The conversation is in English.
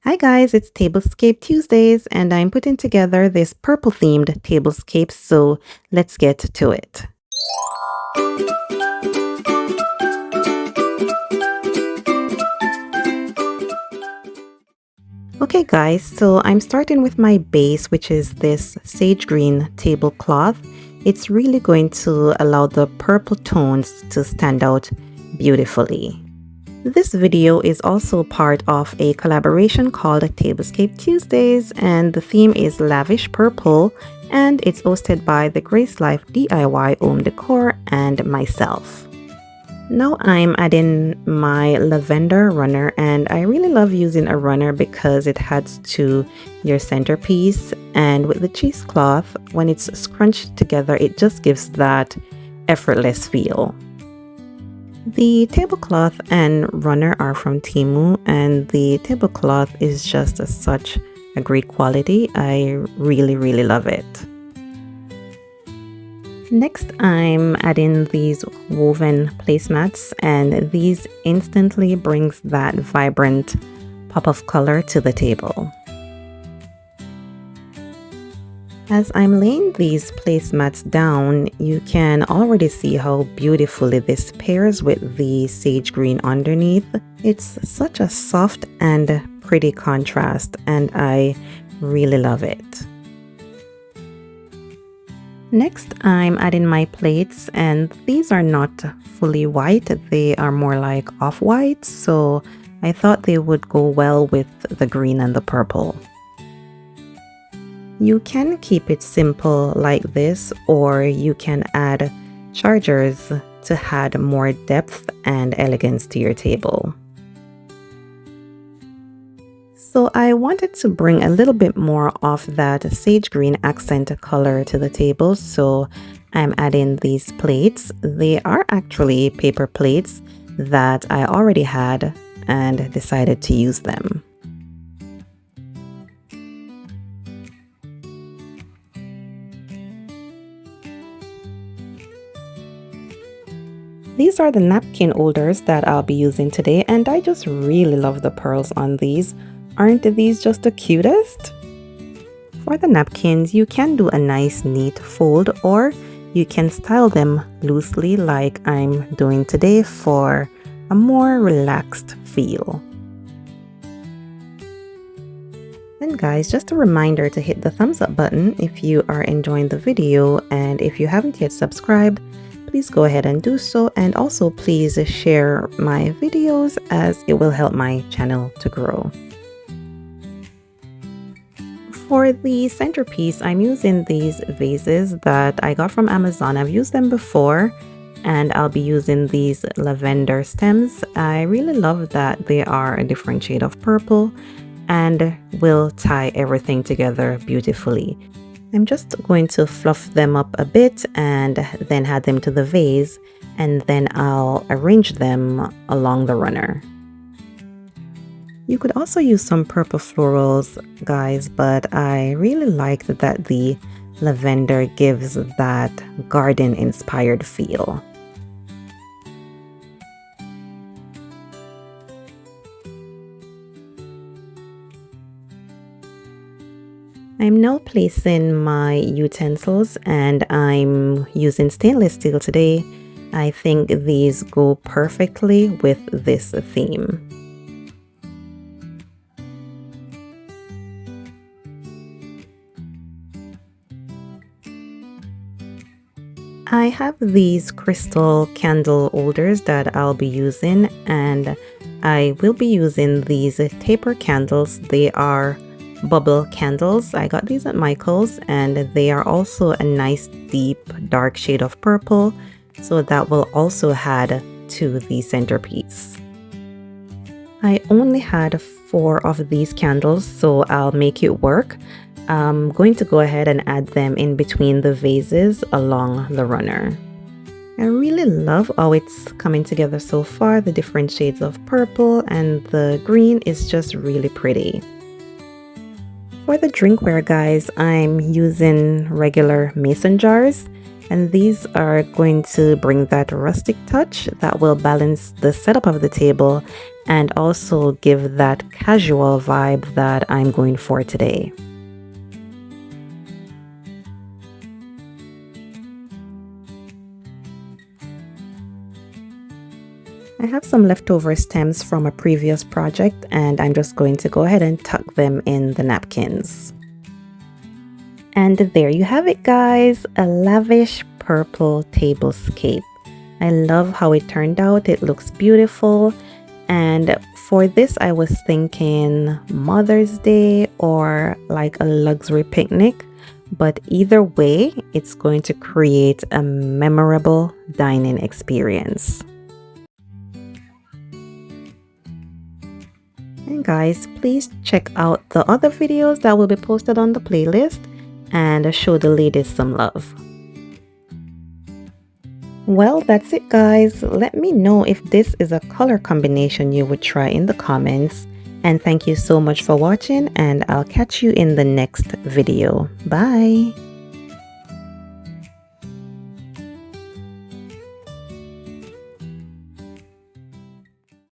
Hi guys, it's Tablescape Tuesdays and I'm putting together this purple themed tablescape, so let's get to it. Okay guys, so I'm starting with my base, which is this sage green tablecloth. It's really going to allow the purple tones to stand out beautifully. This video is also part of a collaboration called Tablescape Tuesdays, and the theme is Lavish Purple, and it's hosted by the Grace Life DIY Home Decor and myself. Now I'm adding my lavender runner, and I really love using a runner because it adds to your centerpiece, and with the cheesecloth, when it's scrunched together, it just gives that effortless feel. The tablecloth and runner are from Temu, and the tablecloth is just such a great quality. I really love it. Next, I'm adding these woven placemats, and these instantly brings that vibrant pop of color to the table. As I'm laying these placemats down, you can already see how beautifully this pairs with the sage green underneath. It's such a soft and pretty contrast, and I really love it. Next, I'm adding my plates, and these are not fully white, they are more like off-white, so I thought they would go well with the green and the purple. You can keep it simple like this, or you can add chargers to add more depth and elegance to your table. So I wanted to bring a little bit more of that sage green accent color to the table, so I'm adding these plates. They are actually paper plates that I already had and decided to use them. These are the napkin holders that I'll be using today, and I just really love the pearls on these. Aren't these just the cutest? For the napkins, you can do a nice neat fold, or you can style them loosely like I'm doing today for a more relaxed feel. And guys, just a reminder to hit the thumbs up button if you are enjoying the video, and if you haven't yet subscribed, please go ahead and do so, and also please share my videos as it will help my channel to grow. For the centerpiece, I'm using these vases that I got from Amazon. I've used them before, and I'll be using these lavender stems. I really love that they are a different shade of purple and will tie everything together beautifully. I'm just going to fluff them up a bit and then add them to the vase, and then I'll arrange them along the runner. You could also use some purple florals, guys, but I really like that the lavender gives that garden-inspired feel. I'm now placing my utensils, and I'm using stainless steel today. I think these go perfectly with this theme. I have these crystal candle holders that I'll be using, and I will be using these taper candles. They are bubble candles. I got these at Michael's, and they are also a nice deep dark shade of purple, so that will also add to the centerpiece. I only had 4 of these candles, so I'll make it work. I'm going to go ahead and add them in between the vases along the runner. I really love how it's coming together so far. The different shades of purple and the green is just really pretty. For the drinkware, guys, I'm using regular mason jars, and these are going to bring that rustic touch that will balance the setup of the table and also give that casual vibe that I'm going for today. I have some leftover stems from a previous project, and I'm just going to go ahead and tuck them in the napkins. And there you have it, guys, a lavish purple tablescape. I love how it turned out. It looks beautiful. And for this, I was thinking Mother's Day or like a luxury picnic. But either way, it's going to create a memorable dining experience. And guys, please check out the other videos that will be posted on the playlist and show the ladies some love. Well, that's it, guys. Let me know if this is a color combination you would try in the comments. And thank you so much for watching, and I'll catch you in the next video. Bye!